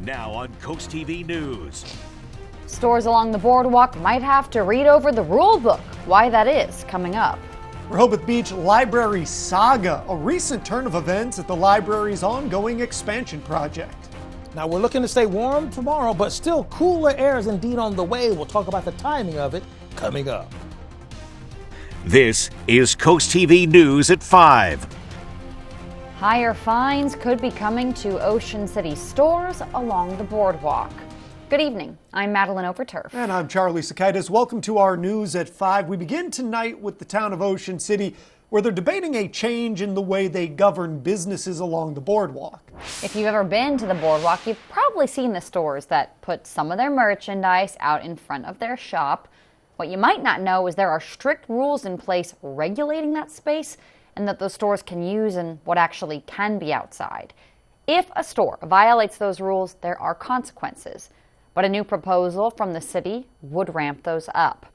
Now on CoastTV News. Stores along the boardwalk might have to read over the rule book. Why that is coming up. Rehoboth Beach Library saga, a recent turn of events at the library's ongoing expansion project. Now we're looking to stay warm tomorrow, but still cooler air is indeed on the way. We'll talk about the timing of it coming up. This is CoastTV News at 5. Higher fines could be coming to Ocean City stores along the boardwalk. Good evening. I'm Madeline Overturf. And I'm Charlie Sakaitis. Welcome to our News at 5. We begin tonight with the town of Ocean City, where they're debating a change in the way they govern businesses along the boardwalk. If you've ever been to the boardwalk, you've probably seen the stores that put some of their merchandise out in front of their shop. What you might not know is there are strict rules in place regulating that space and that those stores can use and what actually can be outside. If a store violates those rules, there are consequences. But a new proposal from the city would ramp those up.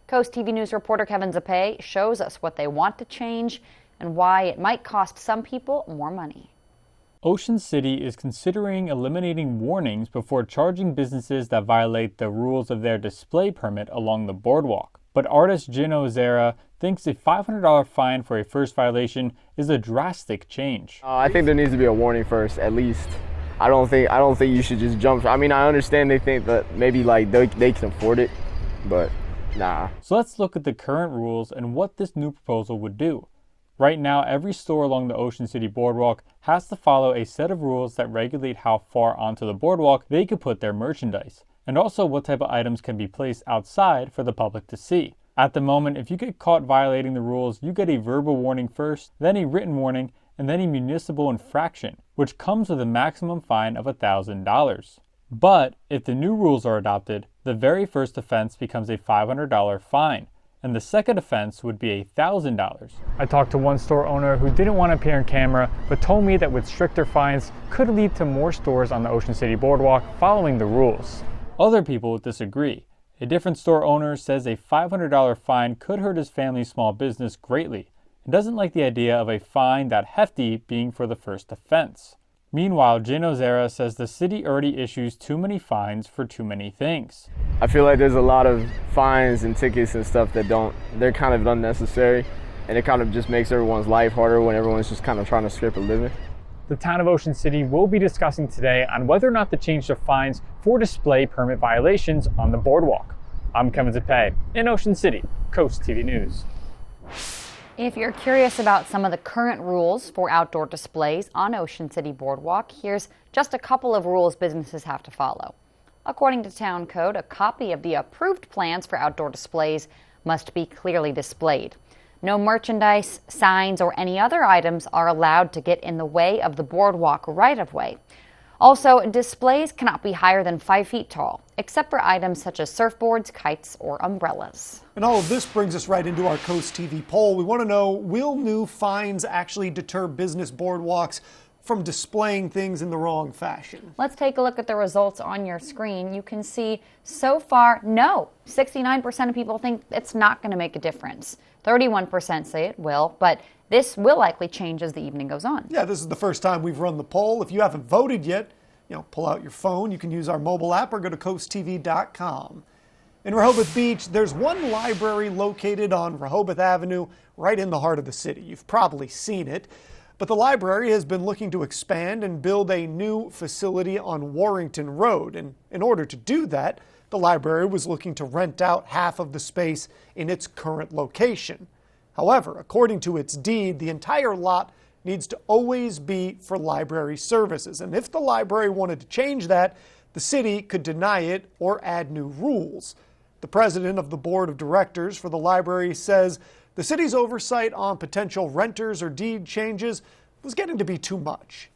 CoastTV News reporter Kevin Zappe shows us what they want to change and why it might cost some people more money. Ocean City is considering eliminating warnings before charging businesses that violate the rules of their display permit along the boardwalk. But artist Gino Zera thinks a $500 fine for a first violation is a drastic change. I think there needs to be a warning first, at least. I don't think you should just jump. I mean, I understand they think that maybe like they can afford it, but nah. So let's look at the current rules and what this new proposal would do. Right now, every store along the Ocean City boardwalk has to follow a set of rules that regulate how far onto the boardwalk they could put their merchandise, and also what type of items can be placed outside for the public to see. At the moment, if you get caught violating the rules, you get a verbal warning first, then a written warning, and then a municipal infraction, which comes with a maximum fine of $1,000. But if the new rules are adopted, the very first offense becomes a $500 fine, and the second offense would be $1,000. I talked to one store owner who didn't want to appear on camera, but told me that with stricter fines could lead to more stores on the Ocean City boardwalk following the rules. Other people disagree. A different store owner says a $500 fine could hurt his family's small business greatly, and doesn't like the idea of a fine that hefty being for the first offense. Meanwhile, Gino Zera says the city already issues too many fines for too many things. I feel like there's a lot of fines and tickets and stuff that they're kind of unnecessary, and it kind of just makes everyone's life harder when everyone's just kind of trying to scrape a living. The town of Ocean City will be discussing today on whether or not to change the fines for display permit violations on the boardwalk. I'm Kevin Zappe in Ocean City, CoastTV News. If you're curious about some of the current rules for outdoor displays on Ocean City Boardwalk, here's just a couple of rules businesses have to follow. According to Town Code, a copy of the approved plans for outdoor displays must be clearly displayed. No merchandise, signs, or any other items are allowed to get in the way of the boardwalk right-of-way. Also, displays cannot be higher than 5 feet tall, except for items such as surfboards, kites, or umbrellas. And all of this brings us right into our Coast TV poll. We want to know, will new fines actually deter business boardwalks from displaying things in the wrong fashion? Let's take a look at the results on your screen. You can see so far, no. 69% of people think it's not going to make a difference. 31% say it will, but this will likely change as the evening goes on. Yeah, this is the first time we've run the poll. If you haven't voted yet, pull out your phone. You can use our mobile app or go to coasttv.com. In Rehoboth Beach, there's one library located on Rehoboth Avenue, right in the heart of the city. You've probably seen it. But the library has been looking to expand and build a new facility on Warrington Road. And in order to do that, the library was looking to rent out half of the space in its current location. However, according to its deed, the entire lot needs to always be for library services. And if the library wanted to change that, the city could deny it or add new rules. The president of the board of directors for the library says the city's oversight on potential renters or deed changes was getting to be too much.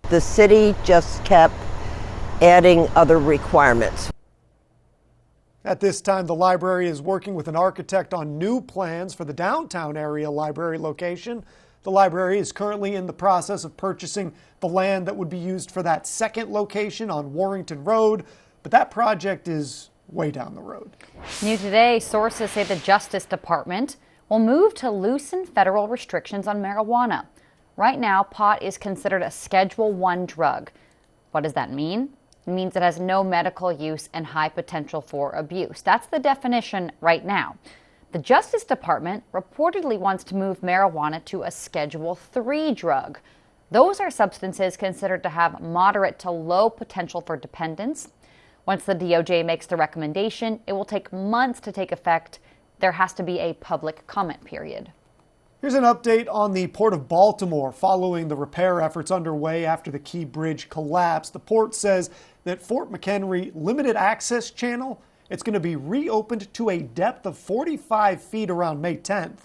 The city just kept adding other requirements. At this time, the library is working with an architect on new plans for the downtown area library location. The library is currently in the process of purchasing the land that would be used for that second location on Warrington Road, but that project is way down the road. New today, sources say the Justice Department will move to loosen federal restrictions on marijuana. Right now, pot is considered a Schedule I drug. What does that mean? It means it has no medical use and high potential for abuse. That's the definition right now. The Justice Department reportedly wants to move marijuana to a Schedule III drug. Those are substances considered to have moderate to low potential for dependence. Once the DOJ makes the recommendation, it will take months to take effect. There has to be a public comment period. Here's an update on the Port of Baltimore following the repair efforts underway after the Key Bridge collapsed. The port says that Fort McHenry Limited Access Channel, it's going to be reopened to a depth of 45 feet around May 10th,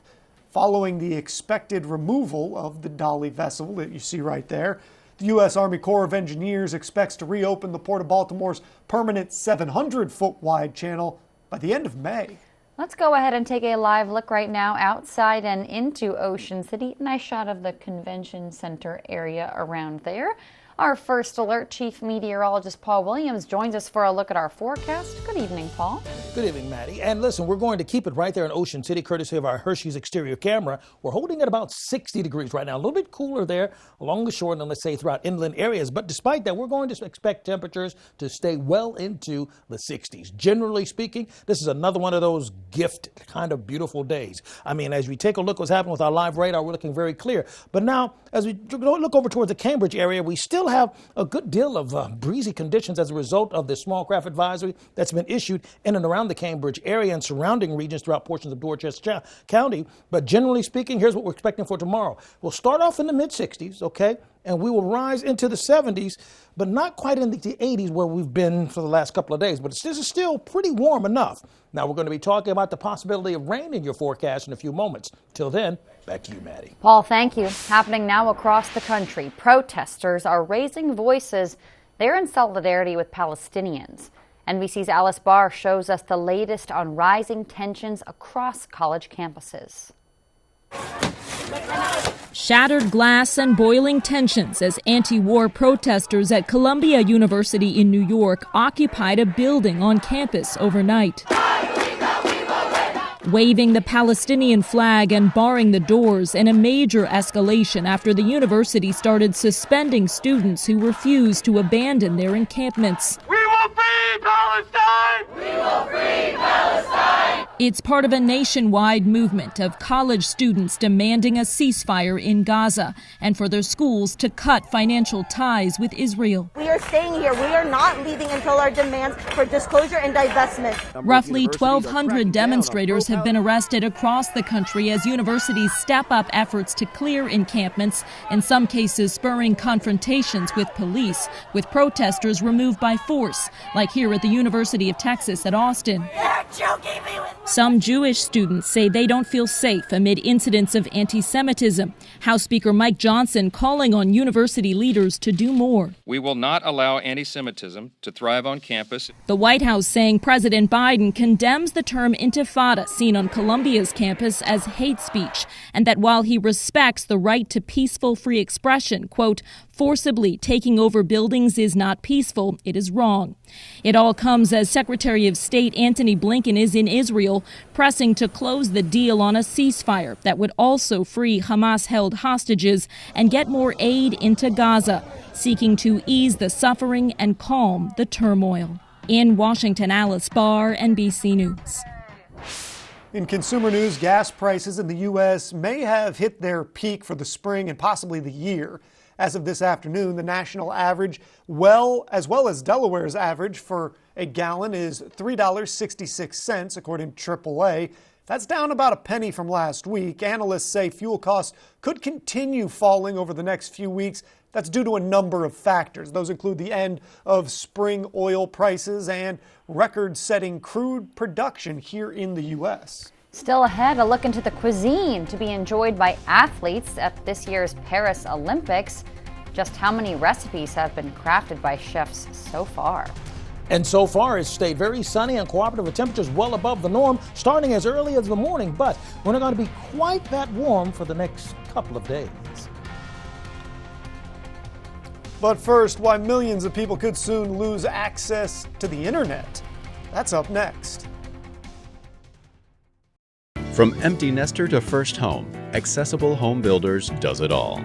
following the expected removal of the Dolly vessel that you see right there. The U.S. Army Corps of Engineers expects to reopen the Port of Baltimore's permanent 700-foot wide channel by the end of May. Let's go ahead and take a live look right now outside and into Ocean City. Nice shot of the convention center area around there. Our first alert, Chief Meteorologist Paul Williams, joins us for a look at our forecast. Good evening, Paul. Good evening, Maddie. And listen, we're going to keep it right there in Ocean City, courtesy of our Hershey's exterior camera. We're holding at about 60 degrees right now, a little bit cooler there along the shore than, let's say, throughout inland areas. But despite that, we're going to expect temperatures to stay well into the 60s. Generally speaking, this is another one of those gift kind of beautiful days. I mean, as we take a look what's happening with our live radar, we're looking very clear. But now, as we look over towards the Cambridge area, we still have a good deal of breezy conditions as a result of the small craft advisory that's been issued in and around the Cambridge area and surrounding regions throughout portions of Dorchester County. But generally speaking, here's what we're expecting for tomorrow. We'll start off in the mid-60s, okay? And we will rise into the 70s, but not quite in the 80s where we've been for the last couple of days. But this is still pretty warm enough. Now, we're going to be talking about the possibility of rain in your forecast in a few moments. Till then, back to you, Maddie. Paul, thank you. Happening now across the country, protesters are raising voices. They're in solidarity with Palestinians. NBC's Alice Barr shows us the latest on rising tensions across college campuses. Shattered glass and boiling tensions as anti-war protesters at Columbia University in New York occupied a building on campus overnight. Waving the Palestinian flag and barring the doors in a major escalation after the university started suspending students who refused to abandon their encampments. We will free Palestine! We will free Palestine! It's part of a nationwide movement of college students demanding a ceasefire in Gaza and for their schools to cut financial ties with Israel. We are staying here. We are not leaving until our demands for disclosure and divestment. Roughly 1,200 demonstrators have been arrested across the country as universities step up efforts to clear encampments, in some cases spurring confrontations with police, with protesters removed by force, like here at the University of Texas at Austin. Some Jewish students say they don't feel safe amid incidents of anti-Semitism. House Speaker Mike Johnson calling on university leaders to do more. We will not allow anti-Semitism to thrive on campus. The White House saying President Biden condemns the term intifada seen on Columbia's campus as hate speech, and that while he respects the right to peaceful free expression, quote, forcibly taking over buildings is not peaceful, it is wrong. It all comes as Secretary of State Antony Blinken is in Israel, pressing to close the deal on a ceasefire that would also free Hamas-held hostages and get more aid into Gaza, seeking to ease the suffering and calm the turmoil. In Washington, Alice Barr, NBC News. In consumer news, gas prices in the U.S. may have hit their peak for the spring and possibly the year. As of this afternoon, the national average, as well as Delaware's average for a gallon is $3.66, according to AAA. That's down about a penny from last week. Analysts say fuel costs could continue falling over the next few weeks. That's due to a number of factors. Those include the end of spring oil prices and record-setting crude production here in the U.S. Still ahead, a look into the cuisine to be enjoyed by athletes at this year's Paris Olympics. Just how many recipes have been crafted by chefs so far? And so far, it's stayed very sunny and cooperative with temperatures well above the norm, starting as early as the morning. But we're not going to be quite that warm for the next couple of days. But first, why millions of people could soon lose access to the internet. That's up next. From empty nester to first home, Accessible Home Builders does it all.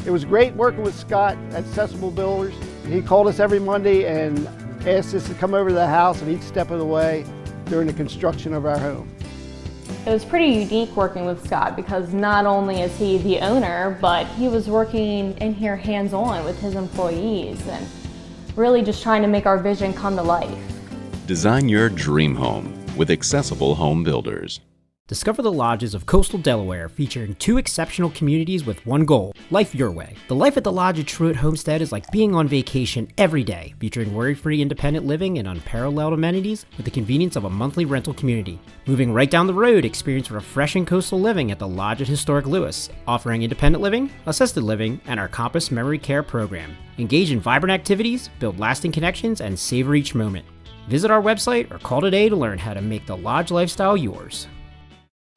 It was great working with Scott at Accessible Builders. He called us every Monday and asked us to come over to the house at each step of the way during the construction of our home. It was pretty unique working with Scott because not only is he the owner, but he was working in here hands-on with his employees and really just trying to make our vision come to life. Design your dream home with accessible home builders. Discover the lodges of coastal Delaware, featuring 2 exceptional communities with one goal: life your way. The life at the Lodge at Truett Homestead is like being on vacation every day, featuring worry-free independent living and unparalleled amenities with the convenience of a monthly rental community. Moving right down the road, experience refreshing coastal living at the Lodge at Historic Lewis, offering independent living, assisted living, and our Compass Memory Care program. Engage in vibrant activities, build lasting connections, and savor each moment. Visit our website or call today to learn how to make the Lodge lifestyle yours.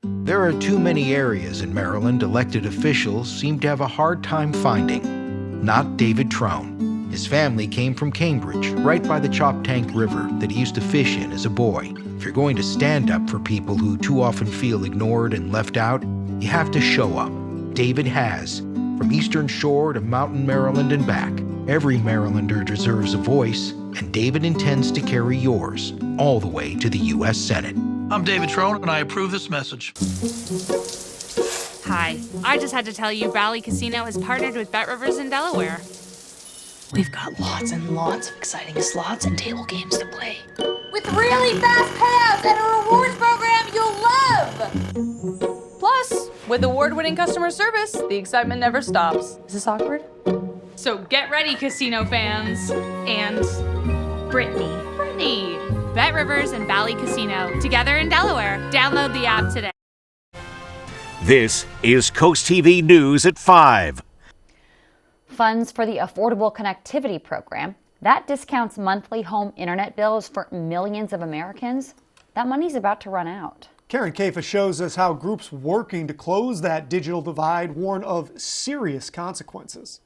There are too many areas in Maryland elected officials seem to have a hard time finding. Not David Trone. His family came from Cambridge, right by the Choptank River that he used to fish in as a boy. If you're going to stand up for people who too often feel ignored and left out, you have to show up. David has. From Eastern Shore to Mountain Maryland and back, every Marylander deserves a voice, and David intends to carry yours all the way to the U.S. Senate. I'm David Trone, and I approve this message. Hi, I just had to tell you Valley Casino has partnered with Bet Rivers in Delaware. We've got lots and lots of exciting slots and table games to play. With really fast payouts and a rewards program you'll love! Plus, with award-winning customer service, the excitement never stops. Is this awkward? So get ready, casino fans. And Brittany. Bet Rivers and Valley Casino, together in Delaware. Download the app today. This is Coast TV News at 5. Funds for the Affordable Connectivity Program, that discounts monthly home internet bills for millions of Americans. That money's about to run out. Karen Kafa shows us how groups working to close that digital divide warn of serious consequences.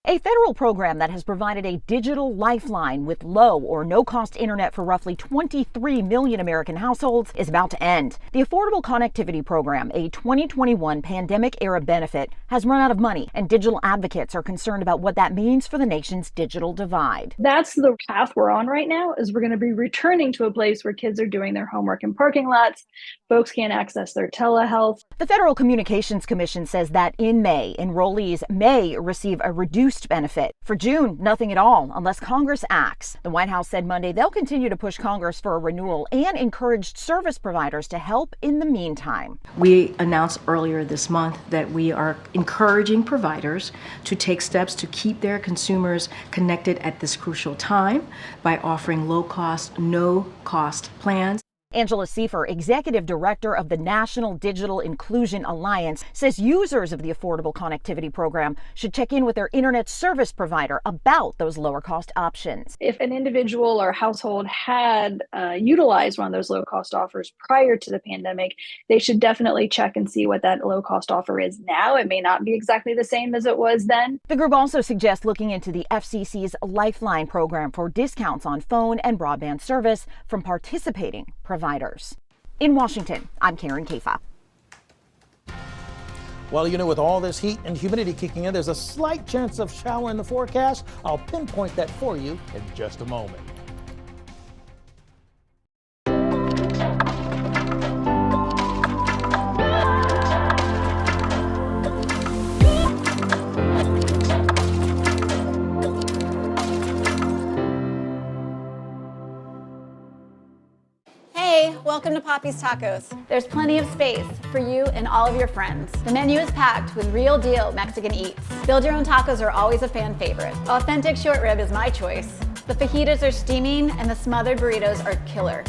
A federal program that has provided a digital lifeline with low or no-cost internet for roughly 23 million American households is about to end. The Affordable Connectivity Program, a 2021 pandemic-era benefit, has run out of money, and digital advocates are concerned about what that means for the nation's digital divide. That's the path we're on right now, is we're going to be returning to a place where kids are doing their homework in parking lots, folks can't access their telehealth. The Federal Communications Commission says that in May, enrollees may receive a reduced benefit. For June, nothing at all unless Congress acts. The White House said Monday they'll continue to push Congress for a renewal and encouraged service providers to help in the meantime. We announced earlier this month that we are encouraging providers to take steps to keep their consumers connected at this crucial time by offering low-cost, no-cost plans. Angela Seifer, executive director of the National Digital Inclusion Alliance, says users of the Affordable Connectivity Program should check in with their internet service provider about those lower cost options. If an individual or household had utilized one of those low cost offers prior to the pandemic, they should definitely check and see what that low cost offer is now. It may not be exactly the same as it was then. The group also suggests looking into the FCC's Lifeline program for discounts on phone and broadband service from participating providers. In Washington, I'm Karen Kafa. Well, you know, with all this heat and humidity kicking in, there's a slight chance of shower in the forecast. I'll pinpoint that for you in just a moment. Welcome to Poppy's Tacos. There's plenty of space for you and all of your friends. The menu is packed with real deal Mexican eats. Build your own tacos are always a fan favorite. Authentic short rib is my choice. The fajitas are steaming and the smothered burritos are killer.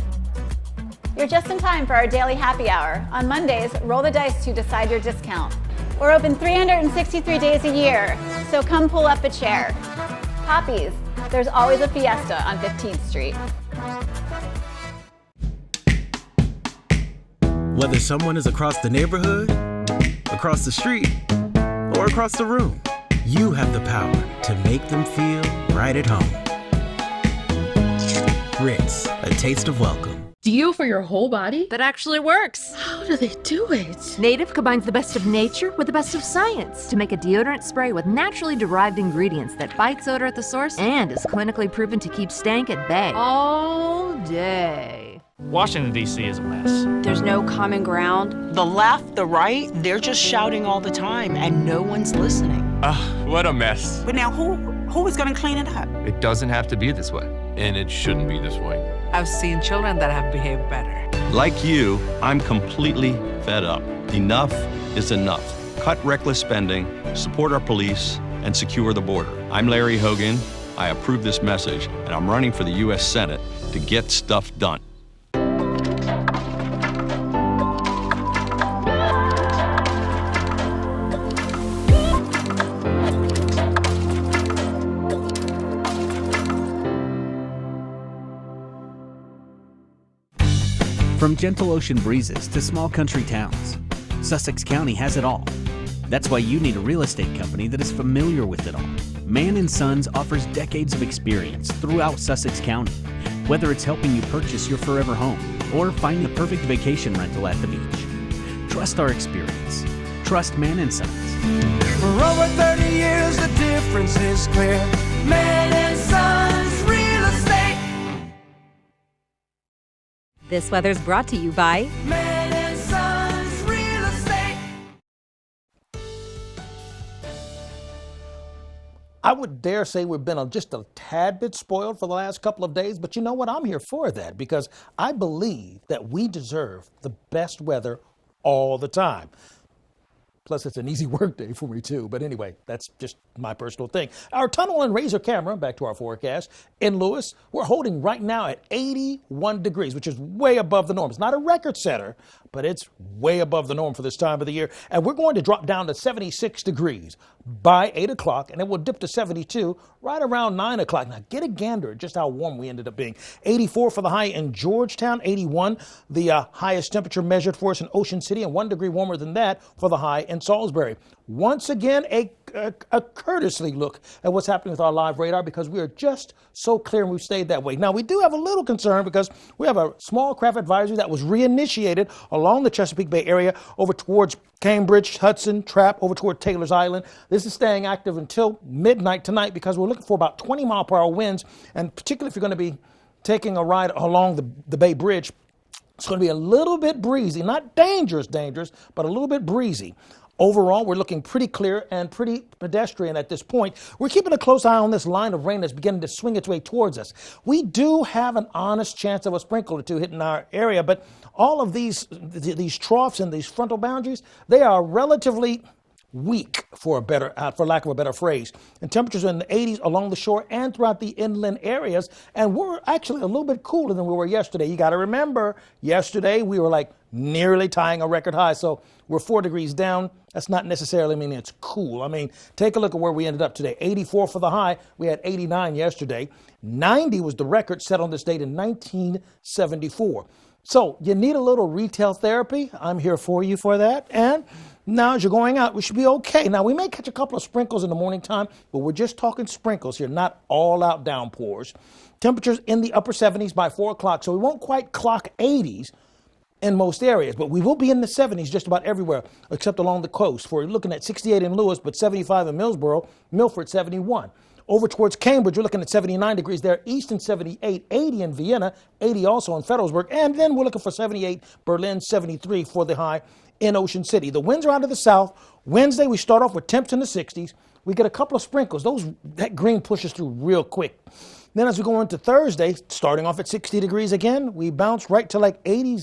You're just in time for our daily happy hour. On Mondays, roll the dice to decide your discount. We're open 363 days a year, so come pull up a chair. Poppy's, there's always a fiesta on 15th Street. Whether someone is across the neighborhood, across the street, or across the room, you have the power to make them feel right at home. Ritz, a taste of welcome. Deo for your whole body? That actually works. How do they do it? Native combines the best of nature with the best of science to make a deodorant spray with naturally derived ingredients that fights odor at the source and is clinically proven to keep stank at bay all day. Washington, D.C. is a mess. There's no common ground. The left, the right, they're just shouting all the time and no one's listening. What a mess. But now who is going to clean it up? It doesn't have to be this way. And it shouldn't be this way. I've seen children that have behaved better. Like you, I'm completely fed up. Enough is enough. Cut reckless spending, support our police, and secure the border. I'm Larry Hogan. I approve this message, and I'm running for the U.S. Senate to get stuff done. From gentle ocean breezes to small country towns, Sussex County has it all. That's why you need a real estate company that is familiar with it all. Mann & Sons offers decades of experience throughout Sussex County, whether it's helping you purchase your forever home or find the perfect vacation rental at the beach. Trust our experience. Trust Mann & Sons. For over 30 years, the difference is clear. Mann & Sons Real Estate. This weather's brought to you by Mann & Sons Real Estate. I would dare say we've been just a tad bit spoiled for the last couple of days, but you know what? I'm here for that because I believe that we deserve the best weather all the time. Plus, it's an easy work day for me, too. But anyway, that's just my personal thing. Our tunnel and razor camera, back to our forecast, in Lewis, we're holding right now at 81 degrees, which is way above the norm. It's not a record setter, but it's way above the norm for this time of the year. And we're going to drop down to 76 degrees by 8 o'clock, and it will dip to 72 right around 9 o'clock. Now, get a gander at just how warm we ended up being. 84 for the high in Georgetown, 81, the highest temperature measured for us in Ocean City, and 1 degree warmer than that for the high in Salisbury. Once again, a courtesy look at what's happening with our live radar because we are just so clear and we've stayed that way. Now, we do have a little concern because we have a small craft advisory that was reinitiated along the Chesapeake Bay area over towards Cambridge, Hudson, Trapp, over toward Taylor's Island. This is staying active until midnight tonight because we're looking for about 20 mile per hour winds, and particularly if you're going to be taking a ride along the Bay Bridge, it's going to be a little bit breezy, not dangerous, but a little bit breezy. Overall, we're looking pretty clear and pretty pedestrian at this point. We're keeping a close eye on this line of rain that's beginning to swing its way towards us. We do have an honest chance of a sprinkle or two hitting our area, but all of these troughs and these frontal boundaries, they are relatively weak, for lack of a better phrase. And temperatures are in the 80s along the shore and throughout the inland areas. And we're actually a little bit cooler than we were yesterday. You got to remember, yesterday we were like nearly tying a record high. So we're 4 degrees down. That's not necessarily meaning it's cool. I mean, take a look at where we ended up today. 84 for the high. We had 89 yesterday. 90 was the record set on this date in 1974. So you need a little retail therapy. I'm here for you for that. And now as you're going out, we should be okay. Now, we may catch a couple of sprinkles in the morning time, but we're just talking sprinkles here, not all out downpours. Temperatures in the upper 70s by 4 o'clock, so we won't quite clock 80s in most areas, but we will be in the 70s just about everywhere except along the coast. We're looking at 68 in Lewis, but 75 in Millsboro, Milford 71. Over towards Cambridge, we're looking at 79 degrees there. Easton 78, 80 in Vienna, 80 also in Federalsburg. And then we're looking for 78, Berlin 73 for the high in Ocean City. The winds are out of the south. Wednesday, we start off with temps in the 60s. We get a couple of sprinkles. That green pushes through real quick. Then as we go into Thursday, starting off at 60 degrees again, we bounce right to like 80s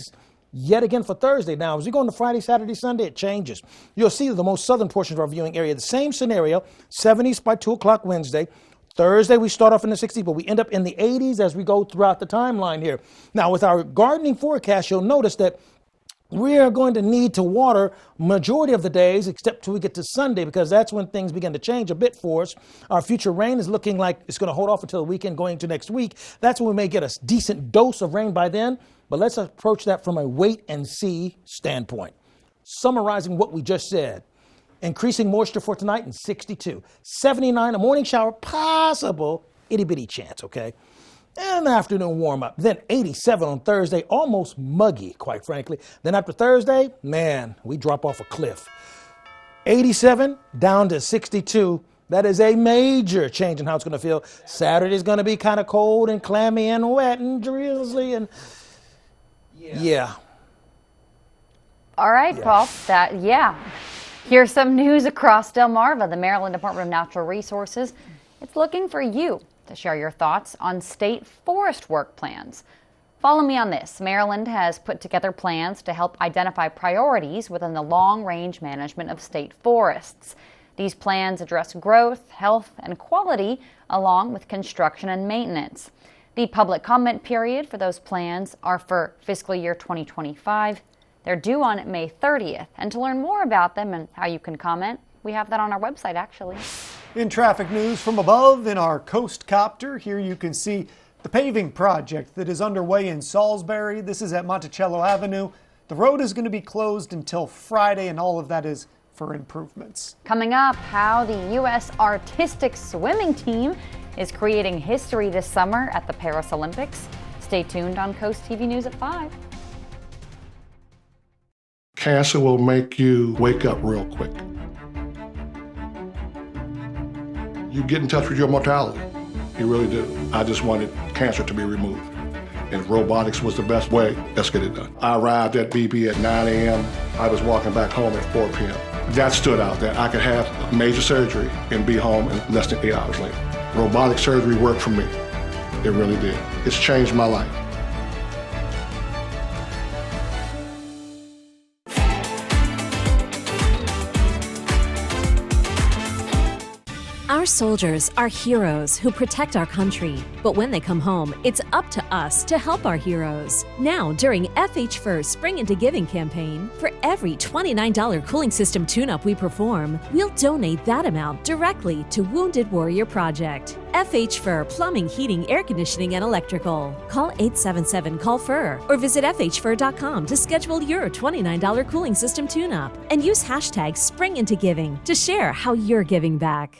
yet again for Thursday. Now, as we go into Friday, Saturday, Sunday, it changes. You'll see the most southern portion of our viewing area, the same scenario, 70s by 2 o'clock Wednesday. Thursday, we start off in the 60s, but we end up in the 80s as we go throughout the timeline here. Now, with our gardening forecast, you'll notice that we are going to need to water majority of the days except till we get to Sunday because that's when things begin to change a bit for us. Our future rain is looking like it's going to hold off until the weekend going into next week. That's when we may get a decent dose of rain by then, but let's approach that from a wait and see standpoint. Summarizing what we just said, increasing moisture for tonight in 62, 79, a morning shower, possible itty bitty chance, okay? An afternoon warm-up, then 87 on Thursday, almost muggy, quite frankly. Then after Thursday, man, we drop off a cliff. 87 down to 62. That is a major change in how it's going to feel. Saturday's going to be kind of cold and clammy and wet and drizzly and yeah. All right, Paul. Here's some news across Delmarva. The Maryland Department of Natural Resources, it's looking for you to share your thoughts on state forest work plans. Follow me on this. Maryland has put together plans to help identify priorities within the long-range management of state forests. These plans address growth, health, and quality, along with construction and maintenance. The public comment period for those plans are for fiscal year 2025. They're due on May 30th. And to learn more about them and how you can comment, we have that on our website, actually. In traffic news from above in our Coast Copter, here you can see the paving project that is underway in Salisbury. This is at Monticello Avenue. The road is going to be closed until Friday, and all of that is for improvements. Coming up, how the U.S. artistic swimming team is creating history this summer at the Paris Olympics. Stay tuned on Coast TV News at 5. Cancer will make you wake up real quick. You get in touch with your mortality. You really do. I just wanted cancer to be removed. And robotics was the best way. Let's get it done. I arrived at BB at 9 a.m. I was walking back home at 4 p.m. That stood out there. I could have major surgery and be home in less than 8 hours later. Robotic surgery worked for me. It really did. It's changed my life. Our soldiers are heroes who protect our country. But when they come home, it's up to us to help our heroes. Now, during FH Fur's Spring Into Giving campaign, for every $29 cooling system tune-up we perform, we'll donate that amount directly to Wounded Warrior Project. FH Fur Plumbing, Heating, Air Conditioning, and Electrical. Call 877-CALL-FUR or visit FHFur.com to schedule your $29 cooling system tune-up. And use hashtag SpringIntoGiving to share how you're giving back.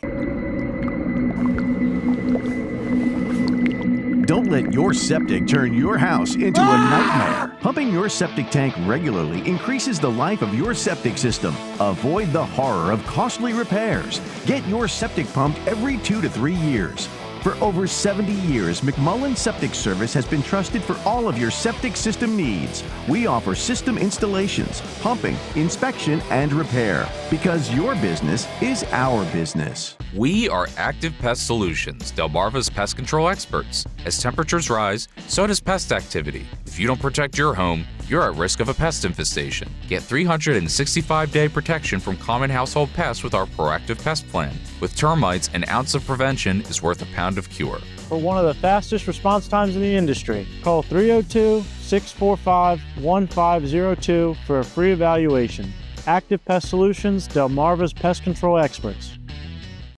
Don't let your septic turn your house into a nightmare. Pumping your septic tank regularly increases the life of your septic system. Avoid the horror of costly repairs. Get your septic pumped every 2 to 3 years. For over 70 years, McMullen Septic Service has been trusted for all of your septic system needs. We offer system installations, pumping, inspection, and repair, because your business is our business. We are Active Pest Solutions, Delmarva's pest control experts. As temperatures rise, so does pest activity. If you don't protect your home, you're at risk of a pest infestation. Get 365-day protection from common household pests with our Proactive Pest Plan. With termites, an ounce of prevention is worth a pound of cure. For one of the fastest response times in the industry, call 302-645-1502 for a free evaluation. Active Pest Solutions, Delmarva's pest control experts.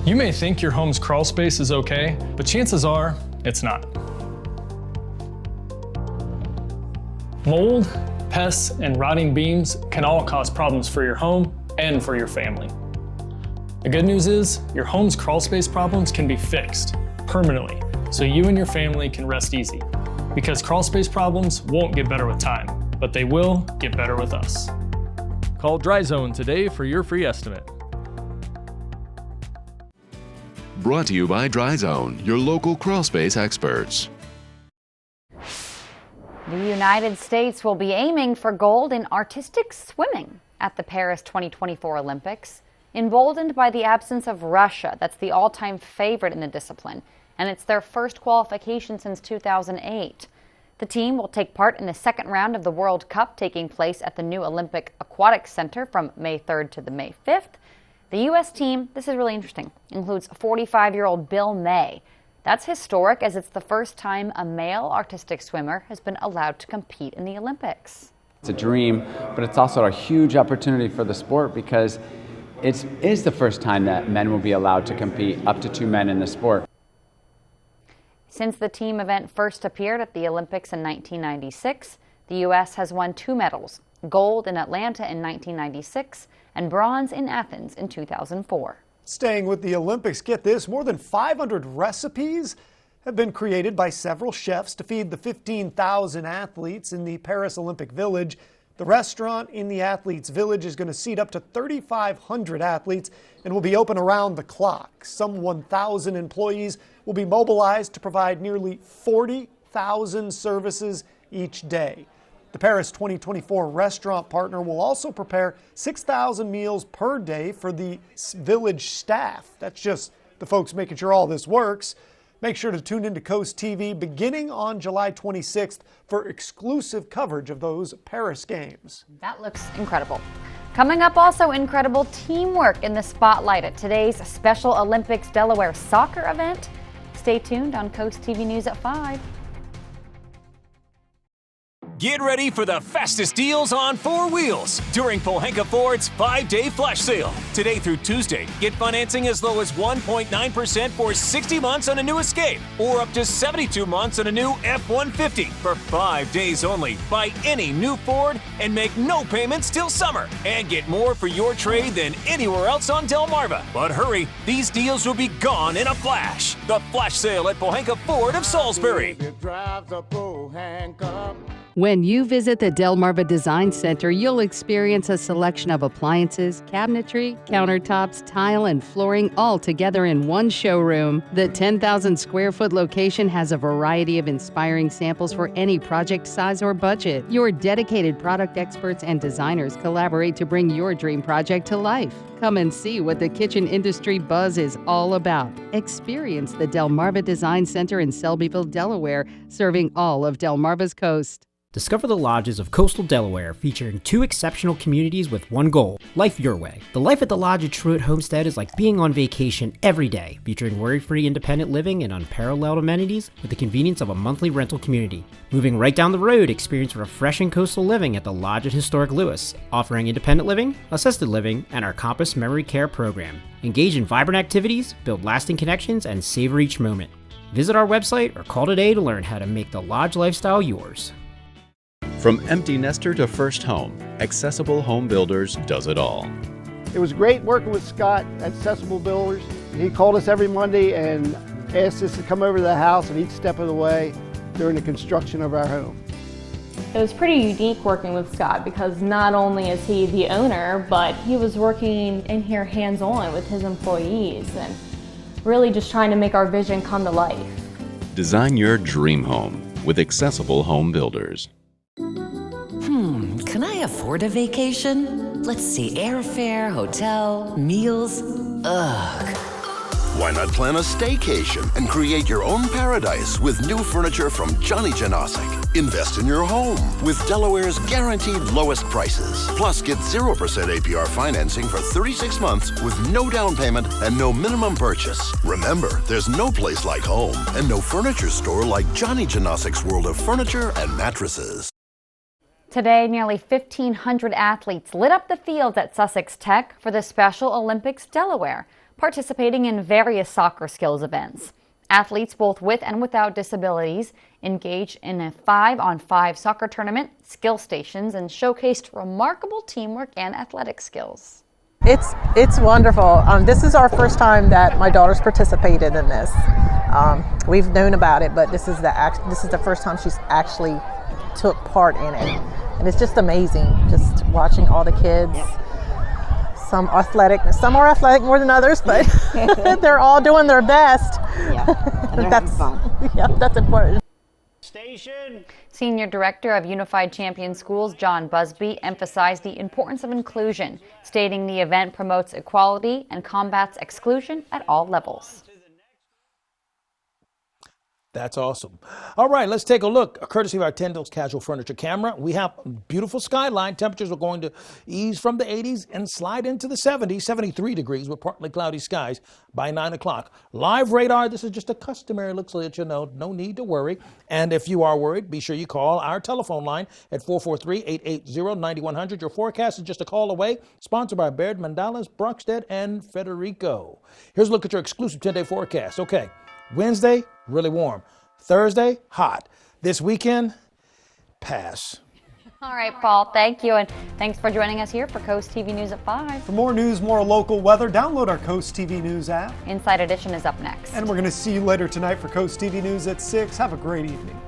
You may think your home's crawl space is okay, but chances are it's not. Mold, pests, and rotting beams can all cause problems for your home and for your family. The good news is your home's crawl space problems can be fixed permanently, so you and your family can rest easy. Because crawl space problems won't get better with time, but they will get better with us. Call Dry Zone today for your free estimate. Brought to you by Dry Zone, your local crawl space experts. The United States will be aiming for gold in artistic swimming at the Paris 2024 Olympics, emboldened by the absence of Russia. That's the all-time favorite in the discipline, and it's their first qualification since 2008. The team will take part in the second round of the World Cup taking place at the new Olympic Aquatic Center from May 3rd to the May 5th. The U.S. team, this is really interesting, includes 45-year-old Bill May. That's historic, as it's the first time a male artistic swimmer has been allowed to compete in the Olympics. It's a dream, but it's also a huge opportunity for the sport because it is the first time that men will be allowed to compete, up to 2 men in the sport. Since the team event first appeared at the Olympics in 1996, the U.S. has won 2 medals, gold in Atlanta in 1996 and bronze in Athens in 2004. Staying with the Olympics, get this, more than 500 recipes have been created by several chefs to feed the 15,000 athletes in the Paris Olympic Village. The restaurant in the Athletes Village is going to seat up to 3,500 athletes and will be open around the clock. Some 1,000 employees will be mobilized to provide nearly 40,000 services each day. The Paris 2024 restaurant partner will also prepare 6,000 meals per day for the village staff. That's just the folks making sure all this works. Make sure to tune into Coast TV beginning on July 26th for exclusive coverage of those Paris games. That looks incredible. Coming up, also incredible teamwork in the spotlight at today's Special Olympics Delaware soccer event. Stay tuned on Coast TV News at 5. Get ready for the fastest deals on four wheels during Pohanka Ford's 5-day flash sale. Today through Tuesday, get financing as low as 1.9% for 60 months on a new Escape or up to 72 months on a new F-150 for 5 days only. Buy any new Ford and make no payments till summer and get more for your trade than anywhere else on Delmarva. But hurry, these deals will be gone in a flash. The flash sale at Pohanka Ford of Salisbury. When you visit the Delmarva Design Center, you'll experience a selection of appliances, cabinetry, countertops, tile, and flooring all together in one showroom. The 10,000 square foot location has a variety of inspiring samples for any project size or budget. Your dedicated product experts and designers collaborate to bring your dream project to life. Come and see what the kitchen industry buzz is all about. Experience the Delmarva Design Center in Selbyville, Delaware, serving all of Delmarva's coast. Discover the lodges of coastal Delaware, featuring 2 exceptional communities with one goal: life your way. The life at the Lodge at Truett Homestead is like being on vacation every day, featuring worry-free independent living and unparalleled amenities with the convenience of a monthly rental community. Moving right down the road, experience refreshing coastal living at the Lodge at Historic Lewis, offering independent living, assisted living, and our Compass Memory Care program. Engage in vibrant activities, build lasting connections, and savor each moment. Visit our website or call today to learn how to make the Lodge lifestyle yours. From empty nester to first home, Accessible Home Builders does it all. It was great working with Scott at Accessible Builders. He called us every Monday and asked us to come over to the house at each step of the way during the construction of our home. It was pretty unique working with Scott because not only is he the owner, but he was working in here hands-on with his employees and really just trying to make our vision come to life. Design your dream home with Accessible Home Builders. Can I afford a vacation? Let's see, airfare, hotel, meals. Ugh. Why not plan a staycation and create your own paradise with new furniture from Johnny Janosic? Invest in your home with Delaware's guaranteed lowest prices. Plus, get 0% APR financing for 36 months with no down payment and no minimum purchase. Remember, there's no place like home and no furniture store like Johnny Janosic's World of Furniture and Mattresses. Today, nearly 1,500 athletes lit up the fields at Sussex Tech for the Special Olympics Delaware, participating in various soccer skills events. Athletes both with and without disabilities engaged in a 5-on-5 soccer tournament, skill stations, and showcased remarkable teamwork and athletic skills. It's wonderful. This is our first time that my daughter's participated in this. We've known about it, but this is the first time she's actually took part in it. And it's just amazing, just watching all the kids. Some are athletic more than others, but they're all doing their best. Yeah, and they're having fun. Yeah, that's important. Senior Director of Unified Champion Schools, John Busby, emphasized the importance of inclusion, stating the event promotes equality and combats exclusion at all levels. That's awesome. All right, let's take a look. Courtesy of our Tyndall's Casual Furniture camera, we have a beautiful skyline. Temperatures are going to ease from the 80s and slide into the 70s, 73 degrees with partly cloudy skies by 9 o'clock. Live radar, this is just a customary look so that you know, no need to worry. And if you are worried, be sure you call our telephone line at 443-880-9100. Your forecast is just a call away. Sponsored by Baird, Mandala's, Brockstead, and Federico. Here's a look at your exclusive 10-day forecast. Okay. Wednesday, really warm. Thursday, hot. This weekend, pass. All right, Paul, thank you, and thanks for joining us here for Coast TV News at 5. For more news, more local weather, download our Coast TV News app. Inside Edition is up next. And we're going to see you later tonight for Coast TV News at 6. Have a great evening.